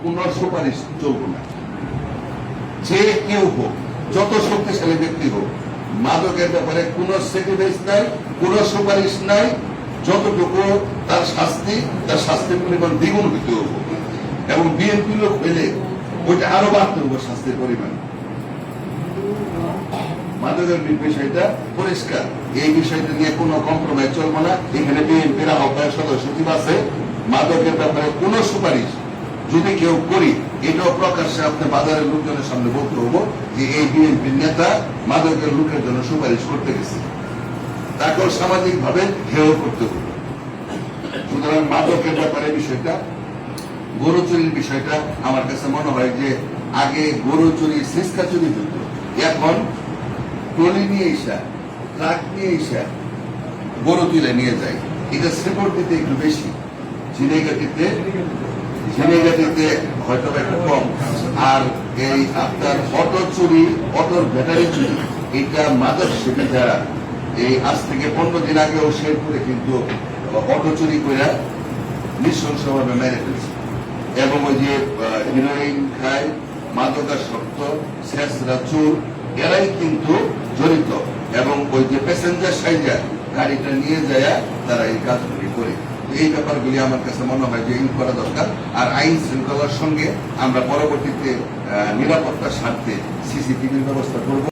কোন সুপারিশ চলবে না। যে কেউ হোক, যত শক্তিশালী ব্যক্তি হোক, মাদকের ব্যাপারে কোন স্যাক্রিফাইস নাই, কোন সুপারিশ নাই। যতটুকু তার শাস্তির পরিমাণ দ্বিগুণ হইতে হবে, এবং বিএনপি লোক পেলে ওইটা আরো বাড়তে হবে শাস্তির পরিমাণ। মাদকের বিষয়টা পরিষ্কার, এই বিষয়টা নিয়ে কোনো কম্প্রোমাইজ চলবে না। এখানে বিএনপির আহ্বায়ক সদস্য সচিব আছে, মাদকের ব্যাপারে কোন সুপারিশ যদি কেউ করি, এটাও প্রকাশ্যে আপনি বাজারের লোকজনের সামনে বলতে হবো যে এই বিএনপির নেতা মাদকের লোকের জন্য সুপারিশ করতে গেছে, তাকেও সামাজিক ভাবে হেয় করতে হবে। সুতরাং মাদকের ব্যাপারে বিষয়টা, গরু চুরির বিষয়টা আমার কাছে মনে হয় যে আগে গরু চুরি, সিসকা চুরি হইত, এখন ট্রলি নিয়ে এসা, ট্রাক নিয়ে এসা গরু তুলে নিয়ে যায়। এটা শেপট দিতে একটু বেশি, ঝিনেগাটিতে হয়তো একটু কম। আর এই আপনার অটো চুরি, অটোর ব্যাটারি চুরি, এটা মাদক সেবী যারা এই আজ থেকে 15 দিন আগেও শেরপুরে কিন্তু অটো চুরি করে নৃশংসভাবে মেরে ফেলছে, এবং ওই যে হিরোইন খায়, মাদকাসক্ত, শেষরা চোর, এরাই কিন্তু জড়িত, এবং ওই যে প্যাসেঞ্জার সাইজা গাড়িটা নিয়ে যায় তারা এই কাজগুলি করে। এই ব্যাপারগুলি আমার কাছে মনে হয় যে ইন করা দরকার। আর আইন শৃঙ্খলার সঙ্গে আমরা পরবর্তীতে নিরাপত্তার স্বার্থে সিসিটিভির ব্যবস্থা করব।